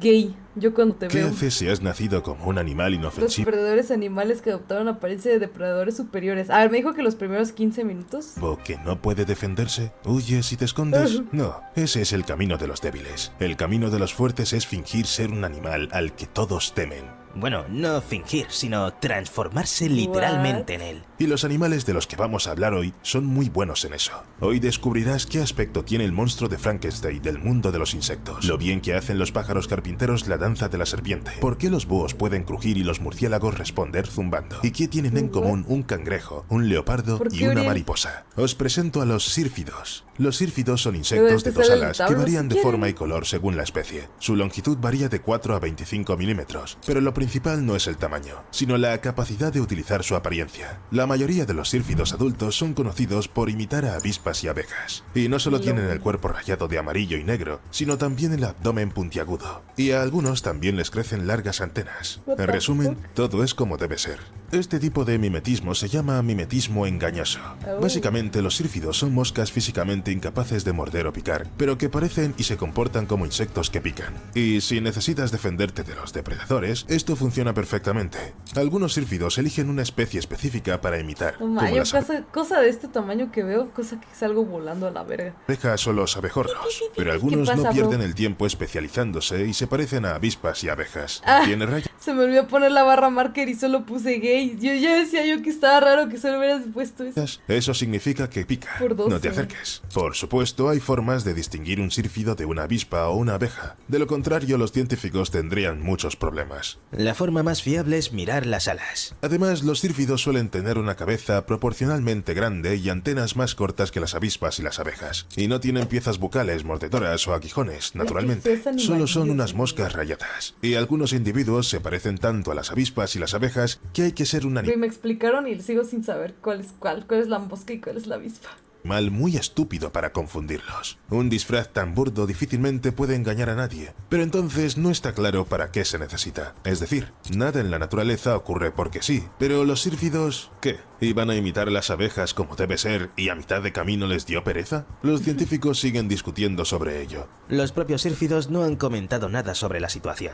gay. Yo cuando te ¿Qué veo. haces si has nacido como un animal Los inofensivo depredadores animales que adoptaron apariencia de depredadores superiores. A ver, me dijo que los primeros 15 minutos. que no puede defenderse? ¿Huyes y te escondes? No, ese es el camino de los débiles. El camino de los fuertes es fingir ser un animal al que todos temen. Bueno, no fingir, sino transformarse literalmente en él. Y los animales de los que vamos a hablar hoy son muy buenos en eso. Hoy descubrirás qué aspecto tiene el monstruo de Frankenstein del mundo de los insectos, lo bien que hacen los pájaros carpinteros la danza de la serpiente, por qué los búhos pueden crujir y los murciélagos responder zumbando, y qué tienen en común un cangrejo, un leopardo y una mariposa. Os presento a los sírfidos. Los sírfidos son insectos de dos alas que varían de forma y color según la especie. Su longitud varía de 4 a 25 milímetros, pero lo principal no es el tamaño, sino la capacidad de utilizar su apariencia. La mayoría de los sírfidos adultos son conocidos por imitar a avispas y abejas. Y no solo tienen el cuerpo rayado de amarillo y negro, sino también el abdomen puntiagudo. Y a algunos también les crecen largas antenas. En resumen, todo es como debe ser. Este tipo de mimetismo se llama mimetismo engañoso. Básicamente, los sírfidos son moscas físicamente incapaces de morder o picar, pero que parecen y se comportan como insectos que pican. Y si necesitas defenderte de los depredadores, esto funciona perfectamente. Algunos sírfidos eligen una especie específica para imitar. Yo cosa de este tamaño que veo, cosa que salgo volando a la verga. Abejas o los abejorros, pero algunos no pierden el tiempo especializándose y se parecen a avispas y abejas. ¿Tiene raya? Se me olvidó poner la barra marker y solo puse gay. Yo ya decía yo que estaba raro que solo hubieras puesto eso. Eso significa que pica. No te acerques. Por supuesto, hay formas de distinguir un sírfido de una avispa o una abeja. De lo contrario, los científicos tendrían muchos problemas. La forma más fiable es mirar las alas. Además, los sírfidos suelen tener una cabeza proporcionalmente grande y antenas más cortas que las avispas y las abejas. Y no tienen piezas bucales, mordedoras o aguijones, naturalmente. Solo son unas moscas rayadas. Y algunos individuos se parecen tanto a las avispas y las abejas que hay que ser un animal. Me explicaron y sigo sin saber cuál es la mosca y cuál es la avispa. Muy estúpido para confundirlos. Un disfraz tan burdo difícilmente puede engañar a nadie, pero entonces no está claro para qué se necesita. Es decir, nada en la naturaleza ocurre porque sí, pero los sírfidos, ¿qué? ¿Iban a imitar a las abejas como debe ser y a mitad de camino les dio pereza? Los científicos siguen discutiendo sobre ello. Los propios sírfidos no han comentado nada sobre la situación.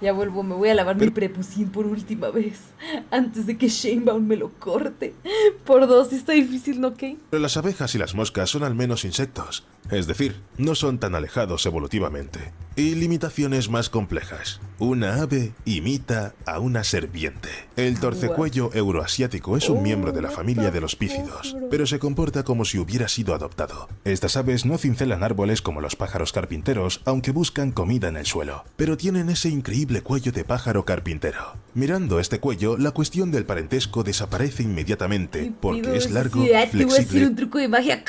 Ya vuelvo, me voy a lavar mi prepusín por última vez, antes de que Shanebaum me lo corte. Por dos, está difícil, ¿no, Kane? Pero las abejas y las moscas son al menos insectos, es decir, no son tan alejados evolutivamente. Y limitaciones más complejas. Una ave imita a una serpiente. El torcecuello euroasiático es un miembro de la familia de los pífidos, pero se comporta como si hubiera sido adoptado. Estas aves no cincelan árboles como los pájaros carpinteros, aunque buscan comida en el suelo, pero tienen ese increíble cuello de pájaro carpintero. Mirando este cuello, la cuestión del parentesco desaparece inmediatamente, porque es largo, flexible... Te voy a decir un truco de magia.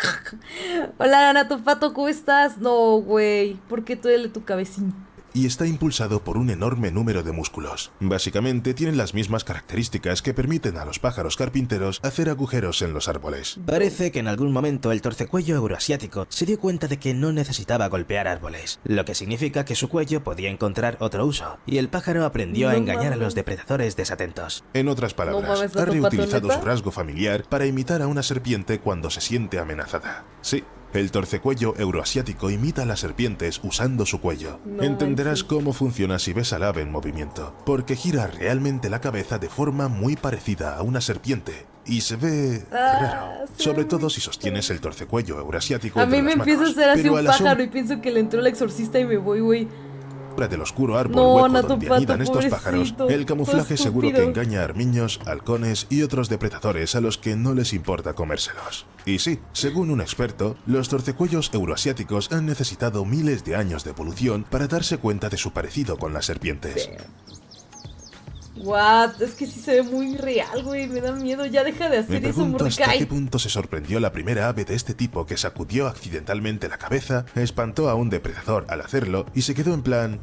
Hola, Anatopato, ¿cómo estás? No, güey, ¿por qué te duele tu cabecín? Y está impulsado por un enorme número de músculos. Básicamente tienen las mismas características que permiten a los pájaros carpinteros hacer agujeros en los árboles. Parece que en algún momento el torcecuello euroasiático se dio cuenta de que no necesitaba golpear árboles, lo que significa que su cuello podía encontrar otro uso, y el pájaro aprendió a engañar a los depredadores desatentos. En otras palabras, ha reutilizado su rasgo familiar para imitar a una serpiente cuando se siente amenazada. Sí. El torcecuello euroasiático imita a las serpientes usando su cuello. Entenderás cómo funciona si ves al ave en movimiento, porque gira realmente la cabeza de forma muy parecida a una serpiente. Y se ve raro, sobre todo si sostienes el torcecuello euroasiático. A mí me empieza a hacer así un pájaro y pienso que le entró el exorcista y me voy, güey. Del oscuro árbol hueco donde anidan estos pájaros, el camuflaje seguro que engaña a armiños, halcones y otros depredadores a los que no les importa comérselos. Y sí, según un experto, los torcecuellos euroasiáticos han necesitado miles de años de evolución para darse cuenta de su parecido con las serpientes. What? Es que sí se ve muy real, güey. Me da miedo. Ya deja de hacer eso, Mordecai. ¿Hasta qué punto se sorprendió la primera ave de este tipo que sacudió accidentalmente la cabeza, espantó a un depredador al hacerlo y se quedó en plan...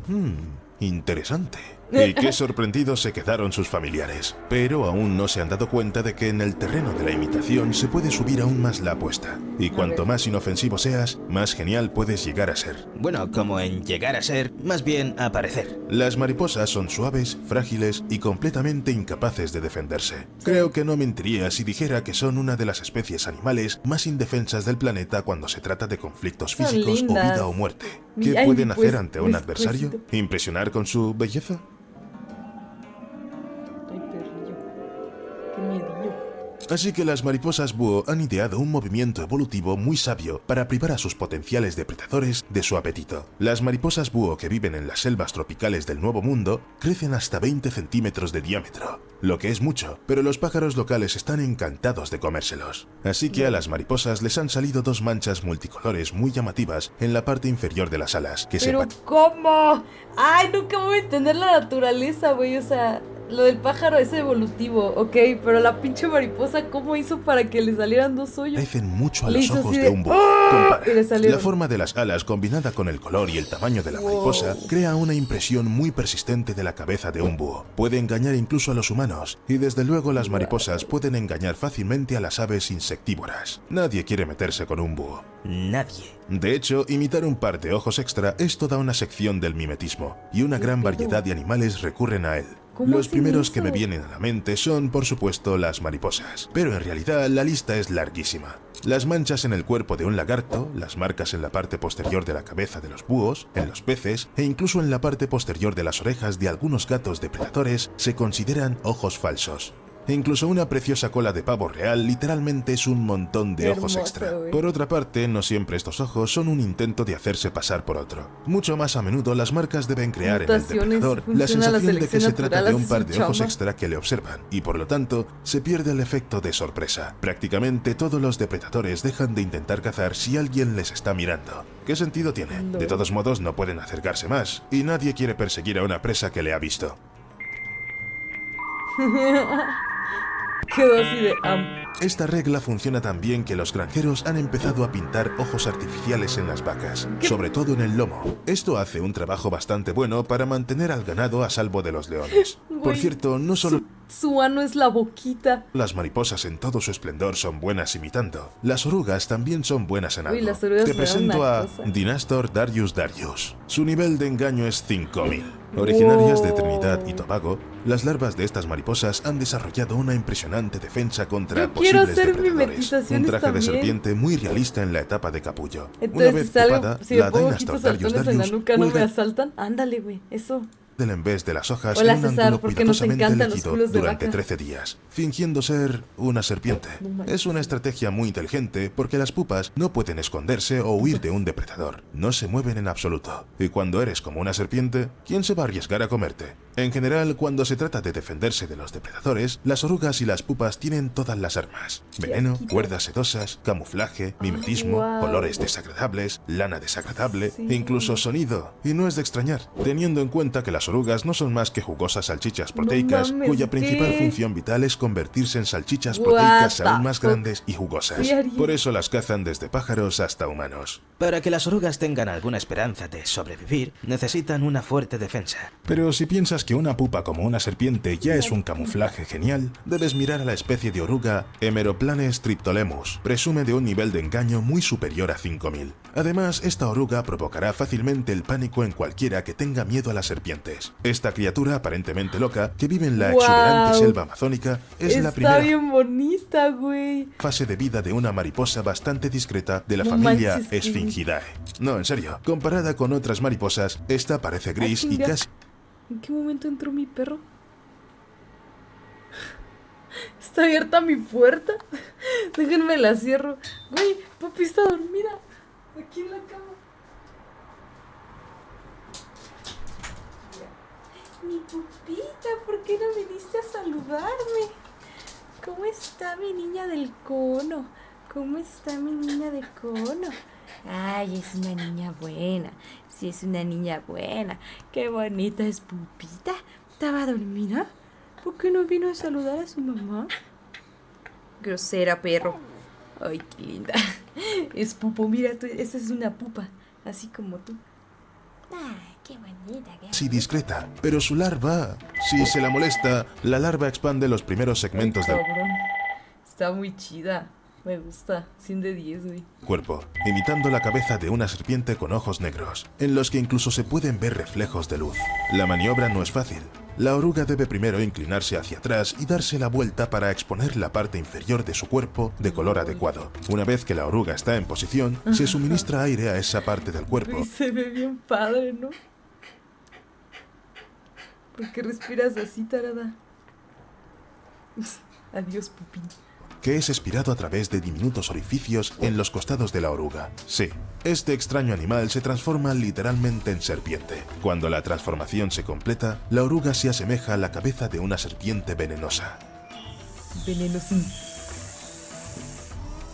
interesante. Y qué sorprendidos se quedaron sus familiares. Pero aún no se han dado cuenta de que en el terreno de la imitación se puede subir aún más la apuesta. Y cuanto más inofensivo seas, más genial puedes llegar a ser. Bueno, como en llegar a ser, más bien aparecer. Las mariposas son suaves, frágiles y completamente incapaces de defenderse. Creo que no mentiría si dijera que son una de las especies animales más indefensas del planeta cuando se trata de conflictos Son físicos o lindas. vida o muerte. ¿Qué Ay, pueden pues, hacer ante un pues, adversario? pues, ¿Impresionar con su belleza? Ay, perrillo. Qué miedillo. Así que las mariposas búho han ideado un movimiento evolutivo muy sabio para privar a sus potenciales depredadores de su apetito. Las mariposas búho que viven en las selvas tropicales del Nuevo Mundo crecen hasta 20 centímetros de diámetro, lo que es mucho, pero los pájaros locales están encantados de comérselos. Así que a las mariposas les han salido dos manchas multicolores muy llamativas en la parte inferior de las alas, que se Pero ¿cómo? Ay, nunca voy a entender la naturaleza, güey. O sea, lo del pájaro es evolutivo, ok, pero la pinche mariposa, ¿cómo hizo para que le salieran dos hoyos? parecen mucho a Le los hizo ojos así de de, un búho. ¡ah! Compara. Y le salieron. La forma de las alas combinada con el color y el tamaño de la mariposa crea una impresión muy persistente de la cabeza de un búho. Puede engañar incluso a los humanos, y desde luego las mariposas pueden engañar fácilmente a las aves insectívoras. Nadie quiere meterse con un búho. Nadie. De hecho, imitar un par de ojos extra es toda una sección del mimetismo, y una gran variedad de animales recurren a él. ¿Cómo Los hacen primeros que me eso? vienen a la mente son, por supuesto, las mariposas. Pero en realidad la lista es larguísima. Las manchas en el cuerpo de un lagarto, las marcas en la parte posterior de la cabeza de los búhos, en los peces e incluso en la parte posterior de las orejas de algunos gatos depredadores se consideran ojos falsos. E incluso una preciosa cola de pavo real literalmente es un montón de Qué ojos hermoso, extra. güey. Por otra parte, no siempre estos ojos son un intento de hacerse pasar por otro. Mucho más a menudo las marcas deben crear en el Mutaciones, depredador la funciona la sensación de que selección se trata natural, de un hace par su de ojos chamba. extra que le observan, y por lo tanto se pierde el efecto de sorpresa. Prácticamente todos los depredadores dejan de intentar cazar si alguien les está mirando. ¿Qué sentido tiene? No. De todos modos no pueden acercarse más, y nadie quiere perseguir a una presa que le ha visto. Quedó así de Esta regla funciona tan bien que los granjeros han empezado a pintar ojos artificiales en las vacas, sobre todo en el lomo. Esto hace un trabajo bastante bueno para mantener al ganado a salvo de los leones. Por Güey, cierto, no solo su ano es la boquita. las mariposas en todo su esplendor son buenas imitando, las orugas también son buenas en Uy, algo. las orugas Te me dan presento una a cosa. Dynastor darius. Su nivel de engaño es 5000. Originarias de Trinidad y Tobago, las larvas de estas mariposas han desarrollado una impresionante defensa contra Yo quiero posibles hacer depredadores. Un mimetizaciones traje de también. serpiente muy realista en la etapa de capullo. Entonces, Una vez si salgo, pupada, si me la pongo Dynastor ojitos saltones en la nuca, ¿no me cuelga asaltan? Ándale, güey, eso. en vez de las hojas Hola, en un César, ángulo ¿por qué nos cuidadosamente encantan los elegido culos de durante vaca? 13 días, fingiendo ser una serpiente. No manches. Es una estrategia muy inteligente porque las pupas no pueden esconderse o huir de un depredador. No se mueven en absoluto. Y cuando eres como una serpiente, ¿quién se va a arriesgar a comerte? En general, cuando se trata de defenderse de los depredadores, las orugas y las pupas tienen todas las armas. Veneno, asquito. cuerdas sedosas, camuflaje, mimetismo, guau. olores desagradables, lana desagradable, Sí. incluso sonido. Y no es de extrañar, teniendo en cuenta que las orugas no son más que jugosas salchichas proteicas, mames, cuya principal ¿qué? función vital es convertirse en salchichas What proteicas the aún más fuck? grandes y jugosas. ¿Qué haría? Por eso las cazan desde pájaros hasta humanos. Para que las orugas tengan alguna esperanza de sobrevivir, necesitan una fuerte defensa. Pero si piensas que una pupa como una serpiente ya es un camuflaje genial, debes mirar a la especie de oruga Hemeroplanes triptolemus. Presume de un nivel de engaño muy superior a 5000. Además, esta oruga provocará fácilmente el pánico en cualquiera que tenga miedo a las serpientes. Esta criatura aparentemente loca, que vive en la Guau. exuberante selva amazónica, es la Está primera bien bonita, güey. fase de vida de una mariposa bastante discreta de la No familia manches, que- Sphingidae. No, en serio, comparada con otras mariposas, esta parece gris y chinga. casi ¿En qué momento entró mi perro? ¿Está abierta mi puerta? Déjenme la cierro. Güey, papi está dormida. Aquí en la cama. Mi pupita, ¿por qué no viniste a saludarme? ¿Cómo está mi niña del cono? ¿Cómo está mi niña de cono? Ay, es una niña buena. Sí, es una niña buena. Qué bonita es Pupita. ¿Estaba dormida? ¿Por qué no vino a saludar a su mamá? Grosera, perro. Ay, qué linda. Es Pupo, mira, esa es una pupa. Así como tú. Ay, qué bonita, qué y discreta, pero su larva, si se la molesta, la larva expande los primeros segmentos del cabrón. Está muy chida. Me gusta. 100 de 10, güey. cuerpo, imitando la cabeza de una serpiente con ojos negros, en los que incluso se pueden ver reflejos de luz. La maniobra no es fácil. La oruga debe primero inclinarse hacia atrás y darse la vuelta para exponer la parte inferior de su cuerpo de color adecuado. Una vez que la oruga está en posición, se suministra aire a esa parte del cuerpo. Güey, se ve bien padre, ¿no? ¿Por qué respiras así, tarada? Adiós, pupín. Que es expirado a través de diminutos orificios en los costados de la oruga. Sí, este extraño animal se transforma literalmente en serpiente. Cuando la transformación se completa, la oruga se asemeja a la cabeza de una serpiente venenosa. Venenosín.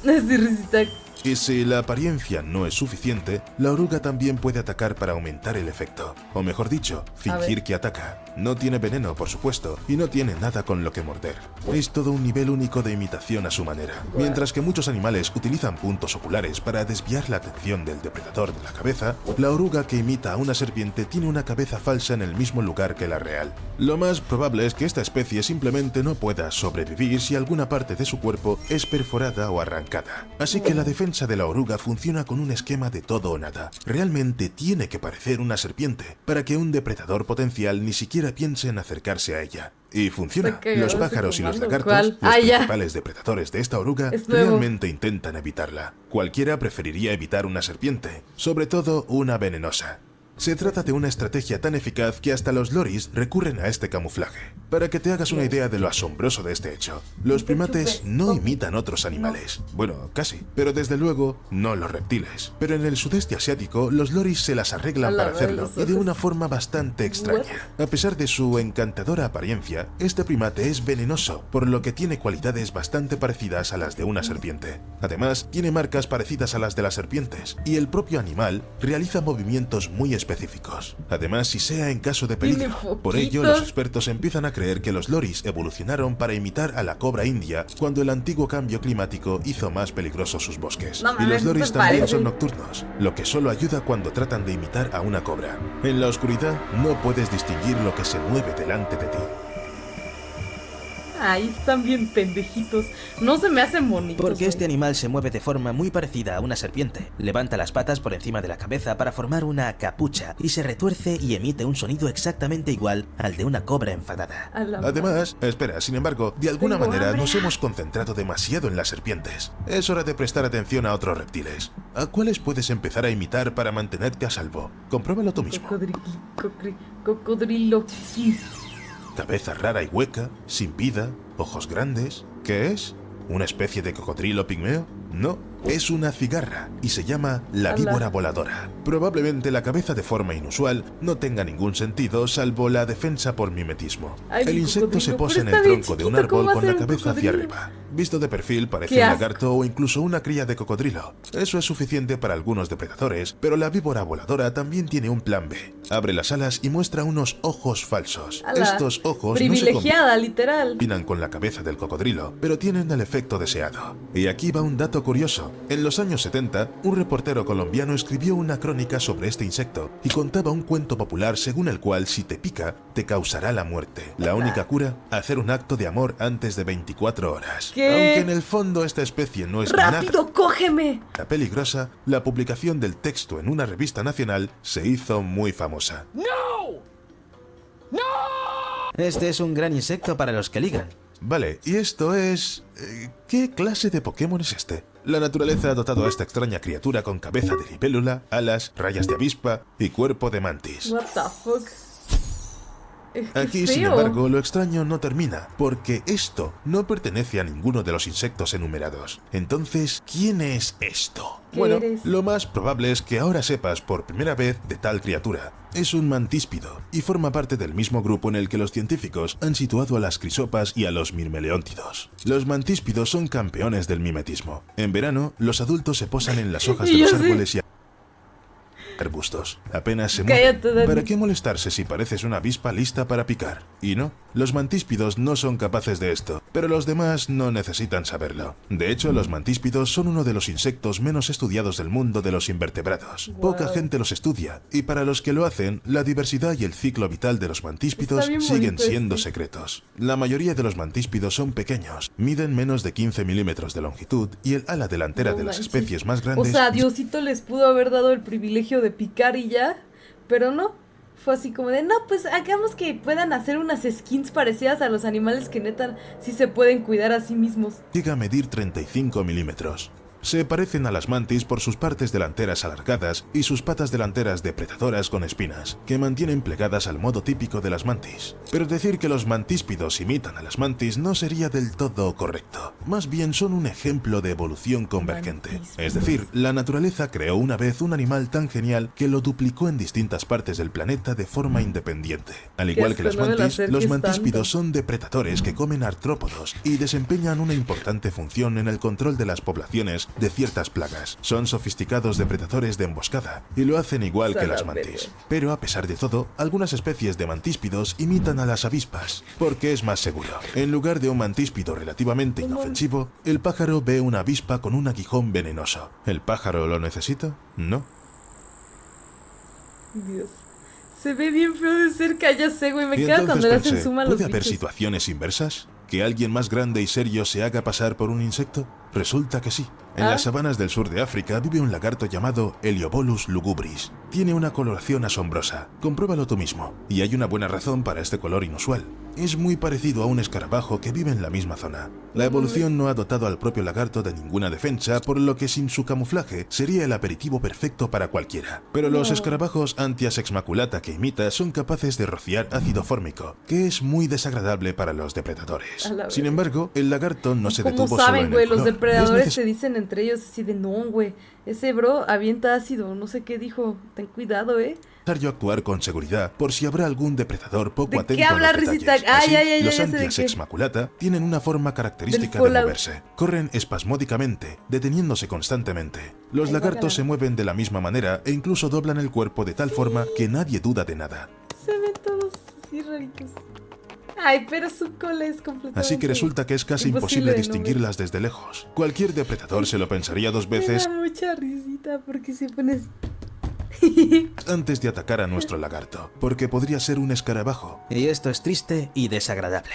Así risita. Y si la apariencia no es suficiente, la oruga también puede atacar para aumentar el efecto. O mejor dicho, fingir que ataca. No tiene veneno, por supuesto, y no tiene nada con lo que morder. Es todo un nivel único de imitación a su manera. Mientras que muchos animales utilizan puntos oculares para desviar la atención del depredador de la cabeza, la oruga que imita a una serpiente tiene una cabeza falsa en el mismo lugar que la real. Lo más probable es que esta especie simplemente no pueda sobrevivir si alguna parte de su cuerpo es perforada o arrancada. Así que la defensa de la oruga funciona con un esquema de todo o nada. Realmente tiene que parecer una serpiente para que un depredador potencial ni siquiera piense en acercarse a ella. Y funciona. Los pájaros y los lagartos, los principales depredadores de esta oruga, realmente intentan evitarla. Cualquiera preferiría evitar una serpiente, sobre todo una venenosa. Se trata de una estrategia tan eficaz que hasta los loris recurren a este camuflaje. Para que te hagas una idea de lo asombroso de este hecho, los primates no imitan otros animales. Bueno, casi, pero desde luego no los reptiles. Pero en el sudeste asiático, los loris se las arreglan para hacerlo, y de una forma bastante extraña. A pesar de su encantadora apariencia, este primate es venenoso, por lo que tiene cualidades bastante parecidas a las de una serpiente. Además, tiene marcas parecidas a las de las serpientes, y el propio animal realiza movimientos muy específicos. Además, si sea en caso de peligro. Por ello, los expertos empiezan a creer que los loris evolucionaron para imitar a la cobra india cuando el antiguo cambio climático hizo más peligrosos sus bosques. Y los loris también son nocturnos, lo que solo ayuda cuando tratan de imitar a una cobra. En la oscuridad no puedes distinguir lo que se mueve delante de ti. Ahí están bien pendejitos. No se me hacen bonitos. Porque este animal se mueve de forma muy parecida a una serpiente. Levanta las patas por encima de la cabeza para formar una capucha y se retuerce y emite un sonido exactamente igual al de una cobra enfadada. Además, espera, sin embargo, de alguna manera nos hemos concentrado demasiado en las serpientes. Es hora de prestar atención a otros reptiles. ¿A cuáles puedes empezar a imitar para mantenerte a salvo? Compruébalo tú mismo. Cocodrilo. Cabeza rara y hueca, sin vida, ojos grandes. ¿Qué es? ¿Una especie de cocodrilo pigmeo? No, es una cigarra y se llama la víbora voladora. Probablemente la cabeza de forma inusual no tenga ningún sentido salvo la defensa por mimetismo. El insecto se posa en el tronco de un árbol con la cabeza hacia arriba. Visto de perfil parece un lagarto o incluso una cría de cocodrilo. Eso es suficiente para algunos depredadores, pero la víbora voladora también tiene un plan B. Abre las alas y muestra unos ojos falsos. Estos ojos privilegiada, literal. Combinan con la cabeza del cocodrilo, pero tienen el efecto deseado. Y aquí va un dato curioso. En los años 70, un reportero colombiano escribió una crónica sobre este insecto y contaba un cuento popular según el cual si te pica, te causará la muerte. La única cura, hacer un acto de amor antes de 24 horas. ¿Qué? Aunque en el fondo esta especie no es ¡rápido, cógeme! nada peligrosa, la publicación del texto en una revista nacional se hizo muy famosa. ¡No! ¡No! Este es un gran insecto para los que ligan. Vale, y esto es... ¿qué clase de Pokémon es este? La naturaleza ha dotado a esta extraña criatura con cabeza de libélula, alas, rayas de avispa y cuerpo de mantis. What the fuck? Aquí, sin embargo, lo extraño no termina, porque esto no pertenece a ninguno de los insectos enumerados. Entonces, ¿quién es esto? Bueno, lo más probable es que ahora sepas por primera vez de tal criatura. Es un mantíspido, y forma parte del mismo grupo en el que los científicos han situado a las crisopas y a los mirmeleóntidos. Los mantíspidos son campeones del mimetismo. En verano, los adultos se posan en las hojas de los árboles y arbustos. gustos. Apenas se Cállate, mueven. Dani. ¿Para qué molestarse si pareces una avispa lista para picar? Y no, los mantíspidos no son capaces de esto, pero los demás no necesitan saberlo. De hecho, los mantíspidos son uno de los insectos menos estudiados del mundo de los invertebrados. Poca gente los estudia, y para los que lo hacen, la diversidad y el ciclo vital de los mantíspidos Está bien siguen bonito siendo este. secretos. La mayoría de los mantíspidos son pequeños, miden menos de 15 milímetros de longitud y el ala delantera No de las manches. especies más O grandes sea, Diosito les pudo haber dado el privilegio de picar y ya, pero no. Fue así como de, no, pues hagamos que puedan hacer unas skins parecidas a los animales que neta sí se pueden cuidar a sí mismos. llega a medir 35 milímetros. Se parecen a las mantis por sus partes delanteras alargadas y sus patas delanteras depredadoras con espinas, que mantienen plegadas al modo típico de las mantis. Pero decir que los mantíspidos imitan a las mantis no sería del todo correcto. Más bien son un ejemplo de evolución convergente. Mantíspidos. Es decir, la naturaleza creó una vez un animal tan genial que lo duplicó en distintas partes del planeta de forma independiente. Al igual que las asco, no me lo mantis, los acerques mantíspidos tanto. son depredadores que comen artrópodos y desempeñan una importante función en el control de las poblaciones de ciertas plagas. Son sofisticados depredadores de emboscada y lo hacen igual que las mantis. Pero a pesar de todo, algunas especies de mantíspidos imitan a las avispas, porque es más seguro. En lugar de un mantíspido relativamente inofensivo, el pájaro ve una avispa con un aguijón venenoso. ¿El pájaro lo necesita? No. Dios. Se ve bien feo de cerca, ya sé, güey. Me Y queda cuando le hacen pensé, zoom a los ¿puede haber bichos. situaciones inversas? ¿Que alguien más grande y serio se haga pasar por un insecto? Resulta que sí. En las sabanas del sur de África vive un lagarto llamado Heliobolus lugubris. Tiene una coloración asombrosa. Compruébalo tú mismo. Y hay una buena razón para este color inusual. Es muy parecido a un escarabajo que vive en la misma zona. La evolución no ha dotado al propio lagarto de ninguna defensa, por lo que sin su camuflaje sería el aperitivo perfecto para cualquiera. Pero los escarabajos Antiasex maculata que imita son capaces de rociar ácido fórmico, que es muy desagradable para los depredadores. A la Sin verga. embargo, el lagarto no se ¿Cómo detuvo solo saben, en güey? el Los color. depredadores Es se dicen entre ellos así de, no, güey. Ese bro avienta ácido, no sé qué dijo. Ten cuidado, necesario actuar con seguridad por si habrá algún depredador poco ¿De atento qué a habla los Risita? detalles. Ay, Así, ay, ay, los ya sé de Antiasex qué. maculata tienen una forma característica Del de Fallout. moverse. Corren espasmódicamente, deteniéndose constantemente. Los Ay, lagartos guácala. se mueven de la misma manera e incluso doblan el cuerpo de tal forma que nadie duda de nada. Se ven todos así raritos. Ay, pero su cola es completamente... Así que resulta que es casi imposible imposible de no distinguirlas desde lejos. Cualquier depredador se lo pensaría dos Me veces da mucha risita porque se pone así. antes de atacar a nuestro lagarto, porque podría ser un escarabajo. Y esto es triste y desagradable.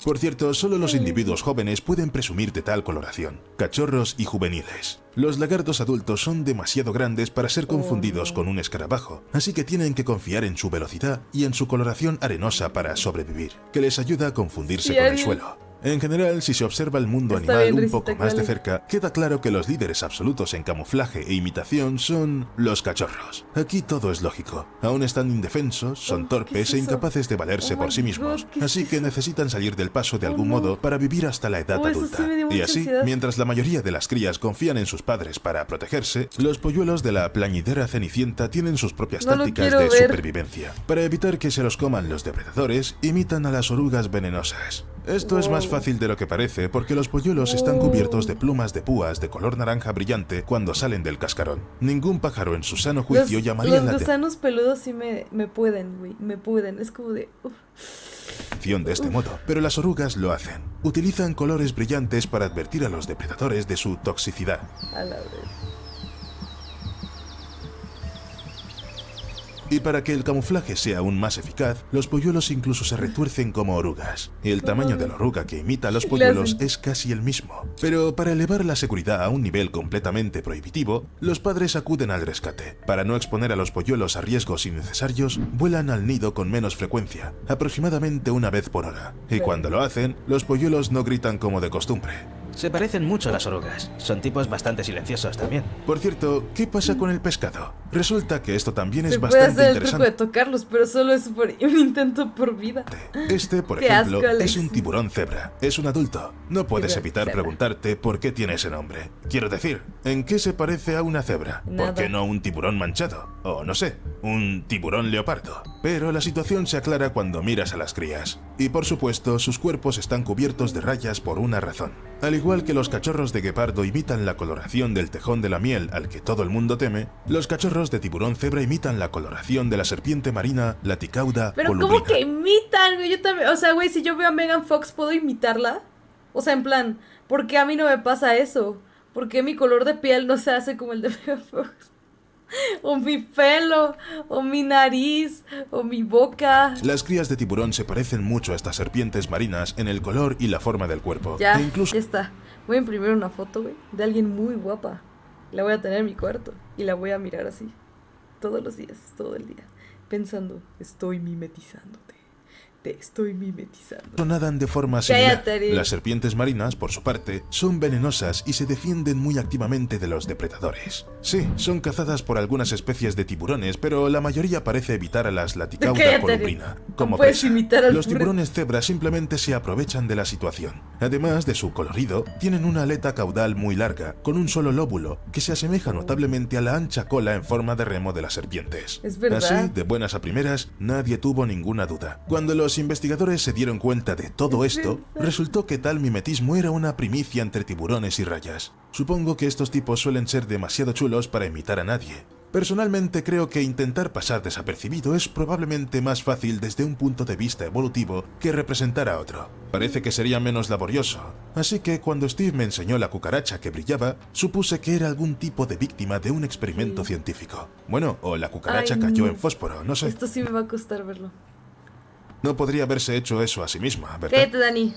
Por cierto, solo los individuos jóvenes pueden presumir de tal coloración, cachorros y juveniles. Los lagartos adultos son demasiado grandes para ser confundidos con un escarabajo, así que tienen que confiar en su velocidad y en su coloración arenosa para sobrevivir, que les ayuda a confundirse Sí, con el alguien- suelo. En general, si se observa el mundo Está animal bien, un Risita, poco más de dale. cerca, queda claro que los líderes absolutos en camuflaje e imitación son los cachorros. Aquí todo es lógico. Aún están indefensos, son Oh, torpes ¿qué es e eso? incapaces de valerse Oh por my sí mismos, God, ¿qué es así que eso? necesitan salir del paso de Oh, algún no. modo para vivir hasta la edad Oh, eso adulta. sí me dio Y mucha así, ansiedad. mientras la mayoría de las crías confían en sus padres para protegerse, los polluelos de la plañidera cenicienta tienen sus propias No lo tácticas quiero de ver. supervivencia. Para evitar que se los coman los depredadores, imitan a las orugas venenosas. Esto es más Wow. fácil de lo que parece porque los polluelos están cubiertos de plumas de púas de color naranja brillante cuando salen del cascarón. Ningún pájaro en su sano juicio llamaría los la gusanos peludos sí me pueden, güey. Me pueden. Es como de... uf. atención de este modo, pero las orugas lo hacen. Utilizan colores brillantes para advertir a los depredadores de su toxicidad. A la vez. Y para que el camuflaje sea aún más eficaz, los polluelos incluso se retuercen como orugas. El tamaño de la oruga que imita a los Le polluelos hacen- es casi el mismo. Pero para elevar la seguridad a un nivel completamente prohibitivo, los padres acuden al rescate. Para no exponer a los polluelos a riesgos innecesarios, vuelan al nido con menos frecuencia, aproximadamente una vez por hora. Y cuando lo hacen, los polluelos no gritan como de costumbre. Se parecen mucho a las orugas. Son tipos bastante silenciosos también. Por cierto, ¿qué pasa con el pescado? Resulta que esto también es Se puede bastante hacer el truco de interesante. tocarlos, pero solo es por un intento por vida. Este, por Qué ejemplo, asco, Alex. es un tiburón cebra. Es un adulto. No puedes Tiburón evitar cebra. preguntarte por qué tiene ese nombre. Quiero decir, ¿en qué se parece a una cebra? Nada. ¿Por qué no un tiburón manchado? O no sé, un tiburón leopardo. Pero la situación se aclara cuando miras a las crías. Y por supuesto, sus cuerpos están cubiertos de rayas por una razón. Al igual que los cachorros de guepardo imitan la coloración del tejón de la miel al que todo el mundo teme, los cachorros de tiburón cebra imitan la coloración de la serpiente marina Laticauda Pero colubrina. ¿cómo que imitan, güey? Yo también, o sea, güey, si yo veo a Megan Fox, ¿puedo imitarla? O sea, en plan, ¿por qué a mí no me pasa eso? ¿Por qué mi color de piel no se hace como el de Megan Fox? O mi pelo, o mi nariz, o mi boca. Las crías de tiburón se parecen mucho a estas serpientes marinas en el color y la forma del cuerpo. Ya, E incluso ya está. Voy a imprimir una foto, güey, de alguien muy guapa. La voy a tener en mi cuarto y la voy a mirar así. Todos los días, todo el día. Pensando, estoy mimetizándote. Te estoy mimetizando. nadan de forma similar. Cállate, Ari. Las serpientes marinas, por su parte, son venenosas y se defienden muy activamente de los depredadores. Sí, son cazadas por algunas especies de tiburones, pero la mayoría parece evitar a las Laticauda Cállate, colubrina como puedes presa. imitar al Los tiburones cebra simplemente se aprovechan de la situación. Además de su colorido, tienen una aleta caudal muy larga, con un solo lóbulo, que se asemeja notablemente a la ancha cola en forma de remo de las serpientes. Es verdad. Así, de buenas a primeras, nadie tuvo ninguna duda. Cuando los investigadores se dieron cuenta de todo esto, resultó que tal mimetismo era una primicia entre tiburones y rayas. Supongo que estos tipos suelen ser demasiado chulos para imitar a nadie. Personalmente creo que intentar pasar desapercibido es probablemente más fácil desde un punto de vista evolutivo que representar a otro. Parece que sería menos laborioso. Así que cuando Steve me enseñó la cucaracha que brillaba, supuse que era algún tipo de víctima de un experimento científico. Bueno, o la cucaracha Ay, cayó no. en fósforo, no sé. Esto sí me va a costar verlo. No podría haberse hecho eso a sí misma, ¿verdad? Cállate, Dani.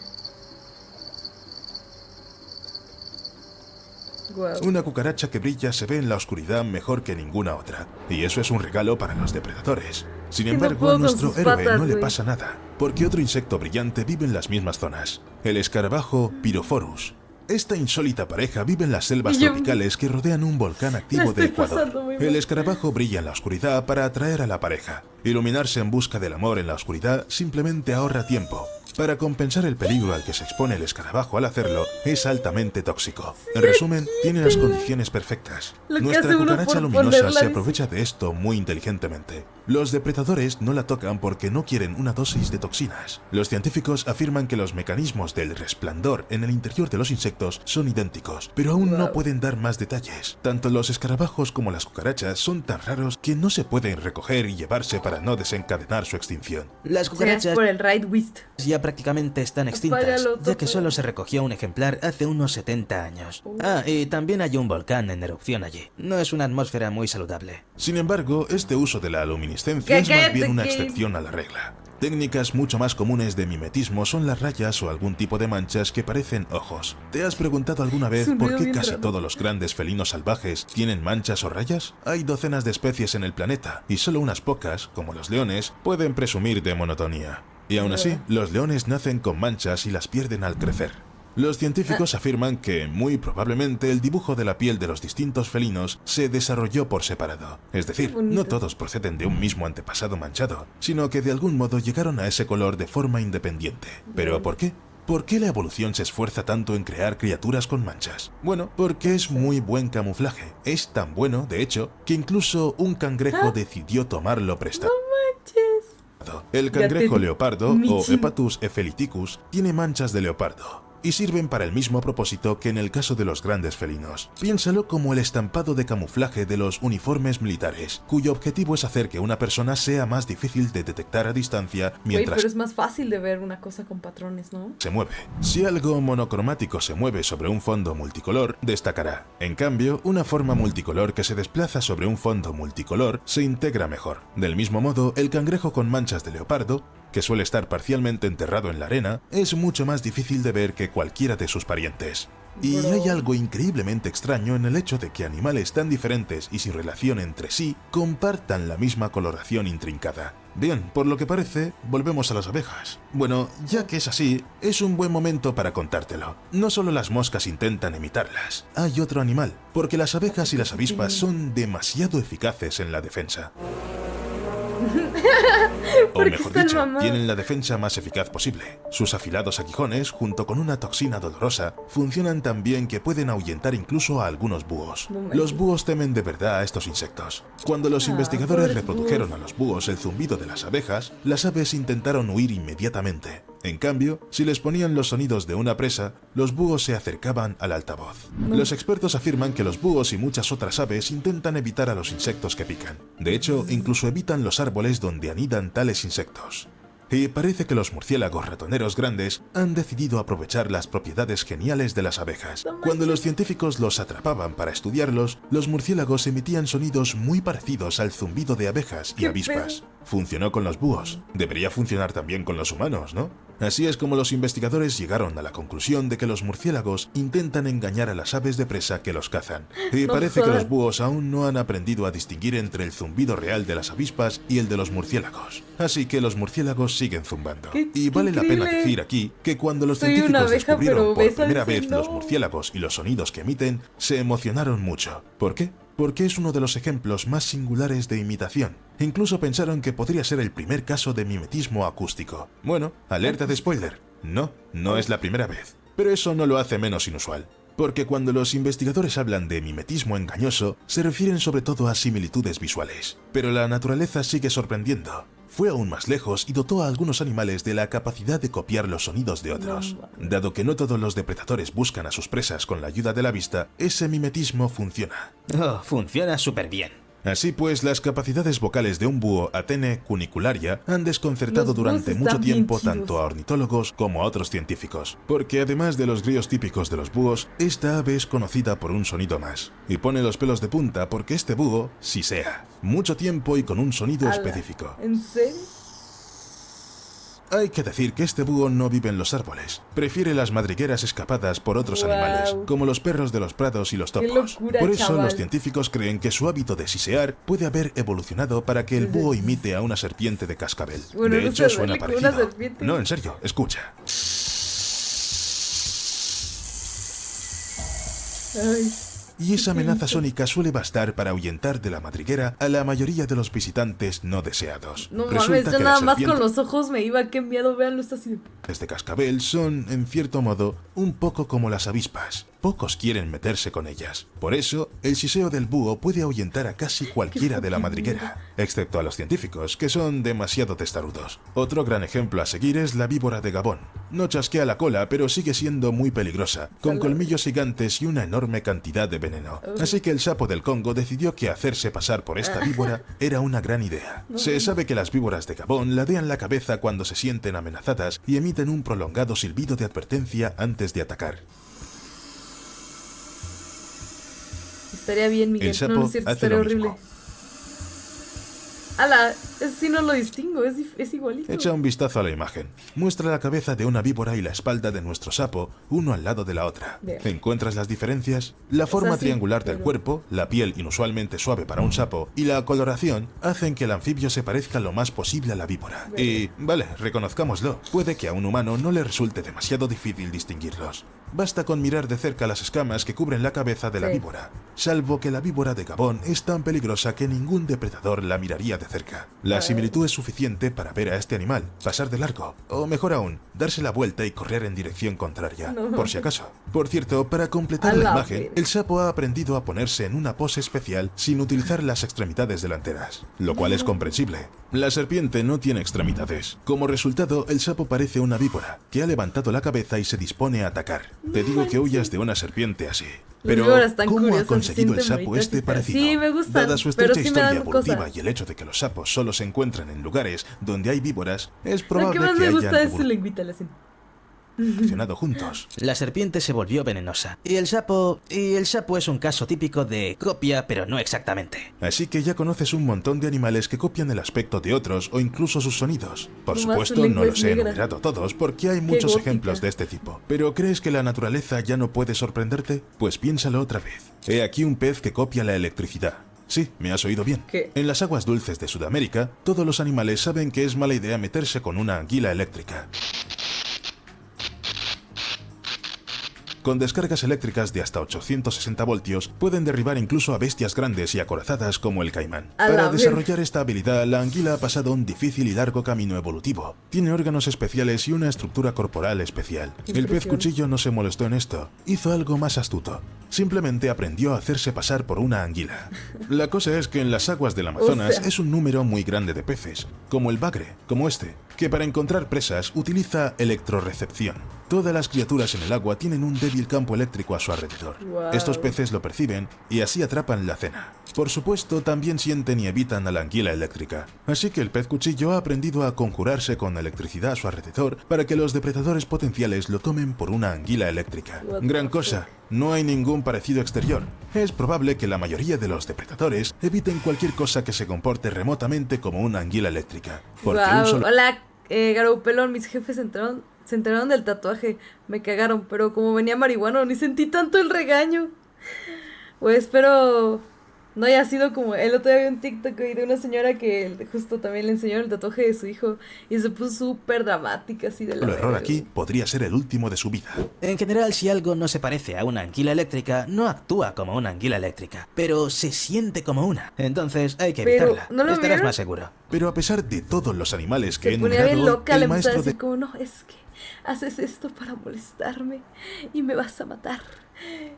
Guau. Una cucaracha que brilla se ve en la oscuridad mejor que ninguna otra, y eso es un regalo para los depredadores. Sin Que no embargo, puedo a con nuestro sus héroe patas, no le güey. pasa nada, porque otro insecto brillante vive en las mismas zonas, el escarabajo Pyrophorus. Esta insólita pareja vive en las selvas Y yo- tropicales que rodean un volcán La activo de estoy Ecuador. pasando muy mal. El escarabajo brilla en la oscuridad para atraer a la pareja. Iluminarse en busca del amor en la oscuridad simplemente ahorra tiempo. Para compensar el peligro al que se expone el escarabajo al hacerlo, es altamente tóxico. En resumen, tiene las condiciones perfectas. Lo que Nuestra hace uno cucaracha por luminosa ponerla, se dice. aprovecha de esto muy inteligentemente. Los depredadores no la tocan porque no quieren una dosis de toxinas. Los científicos afirman que los mecanismos del resplandor en el interior de los insectos son idénticos, pero aún no Wow. pueden dar más detalles. Tanto los escarabajos como las cucarachas son tan raros que no se pueden recoger y llevarse para no desencadenar su extinción. Las Será cucarachas por el Right Wist. ya prácticamente están extintas, Apágalo, ya que toca. solo se recogió un ejemplar hace unos 70 años. Ah, y también hay un volcán en erupción allí. No es una atmósfera muy saludable. Sin embargo, este uso de la luminiscencia es más Cállate, bien una que- excepción a la regla. Técnicas mucho más comunes de mimetismo son las rayas o algún tipo de manchas que parecen ojos. ¿Te has preguntado alguna vez Es un por ruido qué bien casi raro. todos los grandes felinos salvajes tienen manchas o rayas? Hay docenas de especies en el planeta y solo unas pocas, como los leones, pueden presumir de monotonía. Y aún así, los leones nacen con manchas y las pierden al crecer. Los científicos afirman que, muy probablemente, el dibujo de la piel de los distintos felinos se desarrolló por separado. Es decir, Qué bonito. no todos proceden de un mismo antepasado manchado, sino que de algún modo llegaron a ese color de forma independiente. ¿Pero por qué? ¿Por qué la evolución se esfuerza tanto en crear criaturas con manchas? Bueno, porque es muy buen camuflaje. Es tan bueno, de hecho, que incluso un cangrejo decidió tomarlo prestado. Manches. El Ya te cangrejo di, leopardo, o Michi. Hepatus epheliticus, tiene manchas de leopardo y sirven para el mismo propósito que en el caso de los grandes felinos. Piénsalo como el estampado de camuflaje de los uniformes militares, cuyo objetivo es hacer que una persona sea más difícil de detectar a distancia Güey, mientras pero es más fácil de ver una cosa con patrones, ¿no? se mueve. Si algo monocromático se mueve sobre un fondo multicolor, destacará. En cambio, una forma multicolor que se desplaza sobre un fondo multicolor se integra mejor. Del mismo modo, el cangrejo con manchas de leopardo, que suele estar parcialmente enterrado en la arena, es mucho más difícil de ver que cualquiera de sus parientes. Y Bro. hay algo increíblemente extraño en el hecho de que animales tan diferentes y sin relación entre sí compartan la misma coloración intrincada. Bien, por lo que parece, volvemos a las abejas. Bueno, ya que es así, es un buen momento para contártelo. No solo las moscas intentan imitarlas, hay otro animal, porque las abejas y las avispas son demasiado eficaces en la defensa. O ¿Por qué mejor están dicho, mamados? tienen la defensa más eficaz posible. Sus afilados aguijones, junto con una toxina dolorosa, funcionan tan bien que pueden ahuyentar incluso a algunos búhos. No manches. Los búhos temen de verdad a estos insectos. Cuando los investigadores pobres reprodujeron búhos. a los búhos el zumbido de las abejas, las aves intentaron huir inmediatamente. En cambio, si les ponían los sonidos de una presa, los búhos se acercaban al altavoz. Los expertos afirman que los búhos y muchas otras aves intentan evitar a los insectos que pican. De hecho, incluso evitan los árboles donde anidan tales insectos. Y parece que los murciélagos ratoneros grandes han decidido aprovechar las propiedades geniales de las abejas. Cuando los científicos los atrapaban para estudiarlos, los murciélagos emitían sonidos muy parecidos al zumbido de abejas y ¿Qué avispas. Funcionó con los búhos. Debería funcionar también con los humanos, ¿no? Así es como los investigadores llegaron a la conclusión de que los murciélagos intentan engañar a las aves de presa que los cazan. Y No parece que jodas. los búhos aún no han aprendido a distinguir entre el zumbido real de las avispas y el de los murciélagos. Así que los murciélagos siguen zumbando. Y vale la pena increíble! decir aquí que cuando los Soy una científicos abeja, descubrieron pero por ves al primera vez cielo. los murciélagos y los sonidos que emiten, se emocionaron mucho. ¿Por qué? Porque es uno de los ejemplos más singulares de imitación. Incluso pensaron que podría ser el primer caso de mimetismo acústico. Bueno, alerta de spoiler. No es la primera vez. Pero eso no lo hace menos inusual. Porque cuando los investigadores hablan de mimetismo engañoso, se refieren sobre todo a similitudes visuales. Pero la naturaleza sigue sorprendiendo. Fue aún más lejos y dotó a algunos animales de la capacidad de copiar los sonidos de otros. Dado que no todos los depredadores buscan a sus presas con la ayuda de la vista, ese mimetismo funciona. Oh, funciona súper bien. Así pues, las capacidades vocales de un búho Athene cunicularia han desconcertado Los búhos durante están mucho bien tiempo chidos. tanto a ornitólogos como a otros científicos, porque además de los grillos típicos de los búhos, esta ave es conocida por un sonido más, y pone los pelos de punta porque este búho sisea, mucho tiempo y con un sonido Ala. específico. ¿En serio? Hay que decir que este búho no vive en los árboles. Prefiere las madrigueras escapadas por otros Guau. animales, como los perros de los prados y los Qué topos. locura, Por eso chaval. los científicos creen que su hábito de sisear puede haber evolucionado para que el búho imite a una serpiente de cascabel. Bueno, De no hecho, se suena duele con una parecido. serpiente. No, en serio, escucha. Ay, Y esa amenaza sónica suele bastar para ahuyentar de la madriguera a la mayoría de los visitantes no deseados. no Resulta mames, yo que nada las más con serpientes los ojos me iba, qué miedo, véanlo, está así de... de cascabel son, en cierto modo, un poco como las avispas. Pocos quieren meterse con ellas. Por eso, el siseo del búho puede ahuyentar a casi cualquiera de la madriguera, excepto a los científicos, que son demasiado testarudos. Otro gran ejemplo a seguir es la víbora de Gabón. No chasquea la cola, pero sigue siendo muy peligrosa, con colmillos gigantes y una enorme cantidad de veneno. Así que el sapo del Congo decidió que hacerse pasar por esta víbora era una gran idea. Se sabe que las víboras de Gabón ladean la cabeza cuando se sienten amenazadas y emiten un prolongado silbido de advertencia antes de atacar. Estaría bien, Miguel. El sapo no, no es cierto, hace estaría lo horrible. mismo. Ala, ese sí no lo distingo, es igualito. Echa un vistazo a la imagen. Muestra la cabeza de una víbora y la espalda de nuestro sapo, uno al lado de la otra. Veo. ¿Encuentras las diferencias? La forma sí, triangular del pero- cuerpo, la piel inusualmente suave para un sapo y la coloración hacen que el anfibio se parezca lo más posible a la víbora. Y, vale, reconozcámoslo, puede que a un humano no le resulte demasiado difícil distinguirlos. Basta con mirar de cerca las escamas que cubren la cabeza de la Sí. víbora, salvo que la víbora de Gabón es tan peligrosa que ningún depredador la miraría de cerca. La similitud es suficiente para ver a este animal, pasar de largo, o mejor aún, darse la vuelta y correr en dirección contraria, No. por si acaso. Por cierto, para completar A la la imagen, pena. el sapo ha aprendido a ponerse en una pose especial sin utilizar las extremidades delanteras, lo cual es comprensible. La serpiente no tiene extremidades. Como resultado, el sapo parece una víbora, que ha levantado la cabeza y se dispone a atacar. Te digo que huyas de una serpiente así. Pero, víboras están ¿cómo ha curiosas, se conseguido el sienten sapo bonitas este y tal. parecido? Sí, me gustan, Dada su pero estrecha sí me historia dan evolutiva cosa. y el hecho de que los sapos solo se encuentran en lugares donde hay víboras, es Lo probable que más que me hayan gusta es su lengüita, la hacen. evolucionado juntos. La serpiente se volvió venenosa. Y el sapo es un caso típico de copia, pero no exactamente. Así que ya conoces un montón de animales que copian el aspecto de otros o incluso sus sonidos. Por Nomás su supuesto, lengua no es los he negra. enumerado todos porque hay muchos gótica. ejemplos de este tipo. ¿Pero crees que la naturaleza ya no puede sorprenderte? Pues piénsalo otra vez. He aquí un pez que copia la electricidad. Sí, me has oído bien. ¿Qué? En las aguas dulces de Sudamérica, todos los animales saben que es mala idea meterse con una anguila eléctrica. Con descargas eléctricas de hasta 860 voltios, pueden derribar incluso a bestias grandes y acorazadas como el caimán. Para desarrollar esta habilidad, la anguila ha pasado un difícil y largo camino evolutivo. Tiene órganos especiales y una estructura corporal especial. El pez cuchillo no se molestó en esto, hizo algo más astuto. Simplemente aprendió a hacerse pasar por una anguila. La cosa es que en las aguas del Amazonas es un número muy grande de peces, como el bagre, como este, que para encontrar presas utiliza electrorecepción. Todas las criaturas en el agua tienen un débil campo eléctrico a su alrededor. Estos peces lo perciben y así atrapan la cena. Por supuesto, también sienten y evitan a la anguila eléctrica. Así que el pez cuchillo ha aprendido a conjurarse con electricidad a su alrededor para que los depredadores potenciales lo tomen por una anguila eléctrica. Gran cosa, no hay ningún parecido exterior. Es probable que la mayoría de los depredadores eviten cualquier cosa que se comporte remotamente como una anguila eléctrica. Porque un solo... Hola, Garou Pelón, mis jefes se enteraron del tatuaje. Me cagaron, pero como venía marihuano ni sentí tanto el regaño. Pues espero no haya sido como... El otro día vi un TikTok de una señora que justo también le enseñó el tatuaje de su hijo y se puso súper dramática así de la... El error aquí podría ser el último de su vida. En general, si algo no se parece a una anguila eléctrica, no actúa como una anguila eléctrica, pero se siente como una. Entonces hay que evitarla. ¿No lo Estarás vieron? más seguro. Pero a pesar de todos los animales que he Se ponía bien enumerado, loca, le el empezó a maestro decir de... como, no, es que haces esto para molestarme y me vas a matar.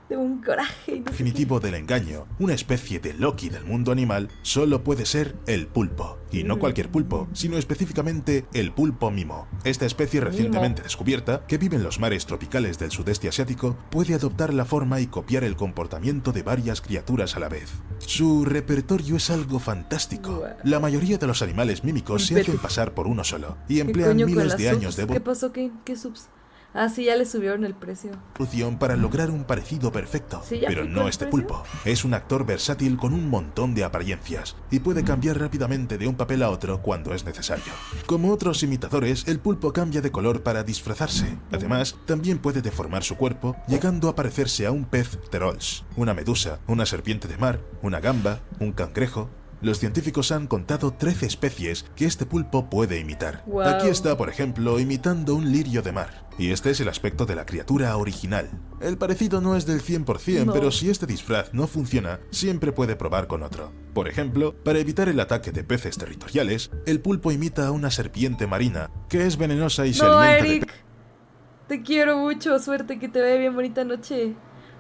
De un coraje y no sé definitivo del engaño, una especie de Loki del mundo animal, solo puede ser el pulpo. Y no cualquier pulpo, sino específicamente el pulpo mimo. Esta especie recientemente descubierta, que vive en los mares tropicales del sudeste asiático, puede adoptar la forma y copiar el comportamiento de varias criaturas a la vez. Su repertorio es algo fantástico. La mayoría de los animales mímicos se hacen pasar por uno solo, y ¿Qué emplean coño con miles las de años subs? de ¿Qué pasó? ¿Qué subs? Ah, sí, ya le subieron el precio. evolución para lograr un parecido perfecto. ¿Sí, ya Pero aplicó no el este precio? pulpo. Es un actor versátil con un montón de apariencias y puede cambiar rápidamente de un papel a otro cuando es necesario. Como otros imitadores, el pulpo cambia de color para disfrazarse. Además, también puede deformar su cuerpo, llegando a parecerse a un pez pterols, una medusa, una serpiente de mar, una gamba, un cangrejo. Los científicos han contado 13 especies que este pulpo puede imitar. Wow. Aquí está, por ejemplo, imitando un lirio de mar. Y este es el aspecto de la criatura original. El parecido no es del 100%, No. pero si este disfraz no funciona, siempre puede probar con otro. Por ejemplo, para evitar el ataque de peces territoriales, el pulpo imita a una serpiente marina, que es venenosa y se No, alimenta Eric. Te quiero mucho. Suerte, que te vaya bien bonita noche.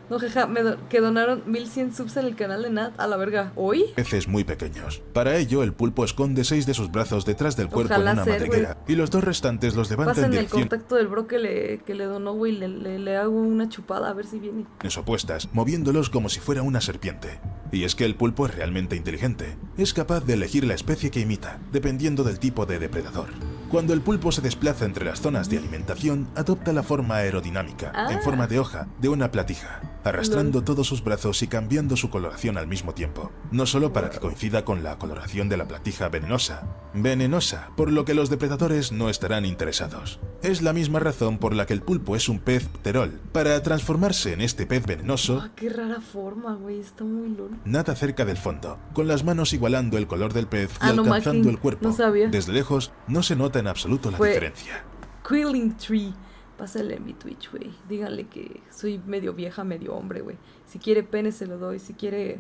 No, jaja, que donaron 1100 subs en el canal de Nat. A la verga. ¿Hoy? peces muy pequeños. Para ello, el pulpo esconde 6 de sus brazos detrás del cuerpo Ojalá en una ser, madriguera, y los 2 restantes los levanta en Pasen el direcciones contacto del bro que le donó, güey. Le hago una chupada a ver si viene. opuestas, moviéndolos como si fuera una serpiente. Y es que el pulpo es realmente inteligente. Es capaz de elegir la especie que imita, dependiendo del tipo de depredador. Cuando el pulpo se desplaza entre las zonas de alimentación, adopta la forma aerodinámica, en forma de hoja, de una platija, arrastrando todos sus brazos y cambiando su coloración al mismo tiempo. No solo para que coincida con la coloración de la platija venenosa, por lo que los depredadores no estarán interesados. Es la misma razón por la que el pulpo es un pez pterol. Para transformarse en este pez venenoso, Ah, qué rara forma, güey. Está muy lol. nada cerca del fondo, con las manos igualando el color del pez y Ah, no, alcanzando Mackin, el cuerpo. no sabía. Desde lejos, no se nota en absoluto la Fue- diferencia. Quilling Tree. Pásale en mi Twitch, güey. Díganle que soy medio vieja, medio hombre, güey. Si quiere pene se lo doy. Si quiere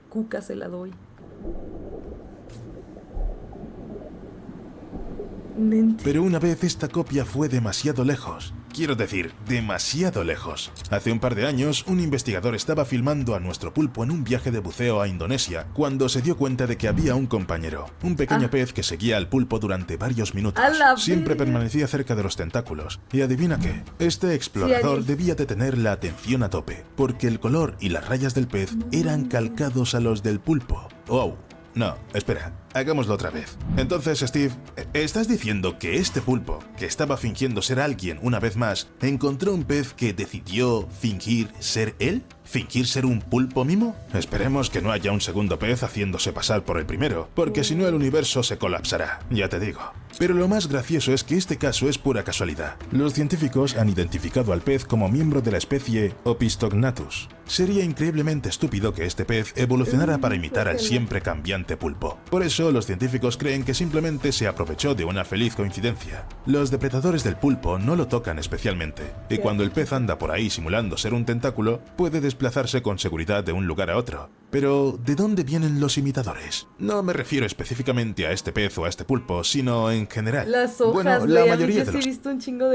cuca se la doy. Mente. Pero una vez esta copia fue demasiado lejos. Quiero decir, demasiado lejos. Hace un par de años, un investigador estaba filmando a nuestro pulpo en un viaje de buceo a Indonesia, cuando se dio cuenta de que había un compañero, un pequeño pez que seguía al pulpo durante varios minutos. ¡A la Siempre verga! permanecía cerca de los tentáculos. Y adivina qué, este explorador Ari. debía de tener la atención a tope, porque el color y las rayas del pez eran calcados a los del pulpo. ¡Wow! No, espera, hagámoslo otra vez. Entonces, Steve, ¿estás diciendo que este pulpo, que estaba fingiendo ser alguien una vez más, encontró un pez que decidió fingir ser él? ¿Fingir ser un pulpo mimo? Esperemos que no haya un segundo pez haciéndose pasar por el primero, porque si no el universo se colapsará, ya te digo. Pero lo más gracioso es que este caso es pura casualidad. Los científicos han identificado al pez como miembro de la especie Opistognathus. Sería increíblemente estúpido que este pez evolucionara para imitar al siempre cambiante pulpo. Por eso, los científicos creen que simplemente se aprovechó de una feliz coincidencia. Los depredadores del pulpo no lo tocan especialmente, y cuando el pez anda por ahí simulando ser un tentáculo, puede desplazarse con seguridad de un lugar a otro. Pero, ¿de dónde vienen los imitadores? No me refiero específicamente a este pez o a este pulpo, sino en general. Las hojas, bueno, güey. la A mí mayoría yo de sí los... he visto un chingo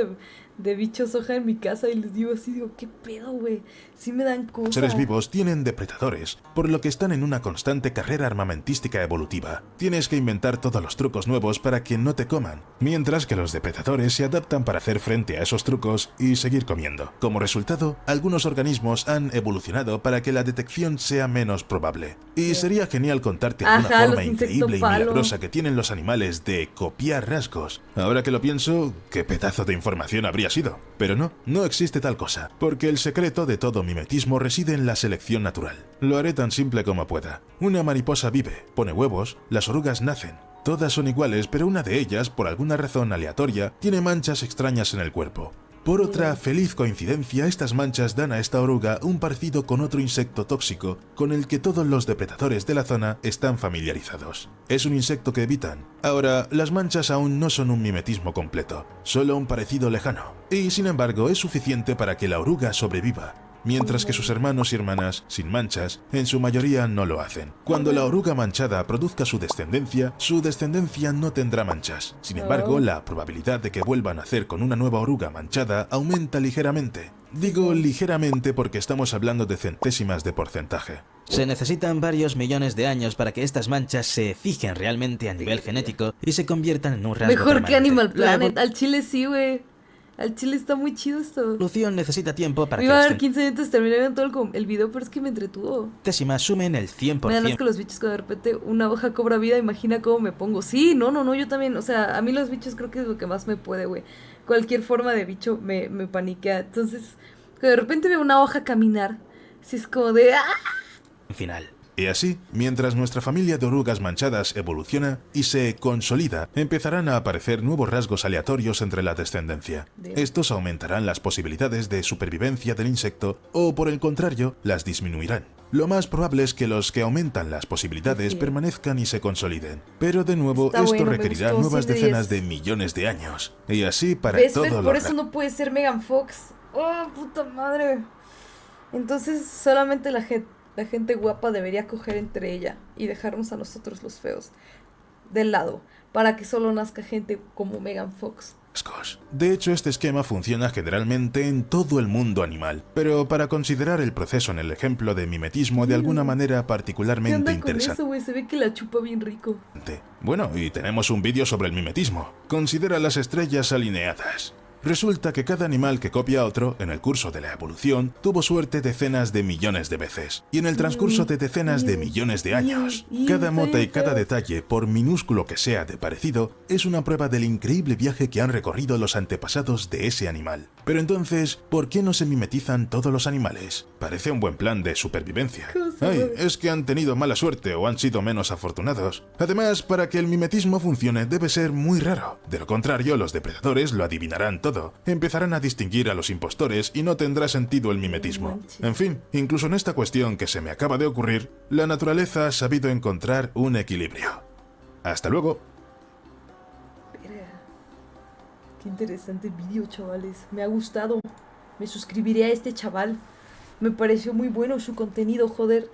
de bichos hoja en mi casa y les digo así, digo, ¿qué pedo, güey? Sí me dan cosas. Seres vivos tienen depredadores, por lo que están en una constante carrera armamentística evolutiva. Tienes que inventar todos los trucos nuevos para que no te coman, mientras que los depredadores se adaptan para hacer frente a esos trucos y seguir comiendo. Como resultado, algunos organismos han evolucionado para que la detección sea menos probable. Y sería genial contarte alguna forma increíble y milagrosa que tienen los animales de copiar rasgos. Ahora que lo pienso, qué pedazo de información habría sido. Pero no existe tal cosa, porque el secreto de todo mimetismo reside en la selección natural. Lo haré tan simple como pueda. Una mariposa vive, pone huevos, las orugas nacen. Todas son iguales, pero una de ellas, por alguna razón aleatoria, tiene manchas extrañas en el cuerpo. Por otra feliz coincidencia, estas manchas dan a esta oruga un parecido con otro insecto tóxico con el que todos los depredadores de la zona están familiarizados. Es un insecto que evitan. Ahora, las manchas aún no son un mimetismo completo, solo un parecido lejano. Y sin embargo, es suficiente para que la oruga sobreviva, mientras que sus hermanos y hermanas, sin manchas, en su mayoría no lo hacen. Cuando la oruga manchada produzca su descendencia no tendrá manchas. Sin embargo, la probabilidad de que vuelva a nacer con una nueva oruga manchada aumenta ligeramente. Digo ligeramente porque estamos hablando de centésimas de porcentaje. Se necesitan varios millones de años para que estas manchas se fijen realmente a nivel genético y se conviertan en un rasgo Mejor permanente. que Animal La Planet. Al chile sí, güey. Al chile está muy chido esto. evolución necesita tiempo para que Iba a las ver 15 minutos, terminé viendo todo el video, pero es que me entretuvo. centésimas sumen el Me dan 100%. asco los bichos, cuando de repente una hoja cobra vida, imagina cómo me pongo. Sí, no, yo también, o sea, a mí los bichos creo que es lo que más me puede, güey. Cualquier forma de bicho me paniquea. Entonces, cuando de repente veo una hoja caminar, si es como de... ¡ah! Final. Y así, mientras nuestra familia de orugas manchadas evoluciona y se consolida, empezarán a aparecer nuevos rasgos aleatorios entre la descendencia. Estos aumentarán las posibilidades de supervivencia del insecto o, por el contrario, las disminuirán. Lo más probable es que los que aumentan las posibilidades permanezcan y se consoliden. Pero de nuevo, Está esto bueno, me requerirá gustó, nuevas 100 de decenas 10. de millones de años. Y así para ¿Ves, todos Fer? los Por eso no puede ser Megan Fox. ¡Oh, puta madre! Entonces, solamente la gente guapa debería coger entre ella y dejarnos a nosotros los feos del lado, para que solo nazca gente como Megan Fox. rasgos. De hecho, este esquema funciona generalmente en todo el mundo animal, pero para considerar el proceso en el ejemplo de mimetismo de alguna manera ¿Qué particularmente onda con interesante. eso, güey? Se ve que la chupa bien rico. Bueno, y tenemos un vídeo sobre el mimetismo. Considera las estrellas alineadas. Resulta que cada animal que copia a otro, en el curso de la evolución, tuvo suerte decenas de millones de veces. Y en el transcurso de decenas de millones de años, cada mota y cada detalle, por minúsculo que sea de parecido, es una prueba del increíble viaje que han recorrido los antepasados de ese animal. Pero entonces, ¿por qué no se mimetizan todos los animales? Parece un buen plan de supervivencia. Ay, es que han tenido mala suerte o han sido menos afortunados. Además, para que el mimetismo funcione debe ser muy raro. De lo contrario, los depredadores lo adivinarán todo. Empezarán a distinguir a los impostores y no tendrá sentido el mimetismo. En fin, incluso en esta cuestión que se me acaba de ocurrir, la naturaleza ha sabido encontrar un equilibrio. Hasta luego. Qué interesante video, chavales. Me ha gustado. Me suscribiré a este chaval. Me pareció muy bueno su contenido, joder.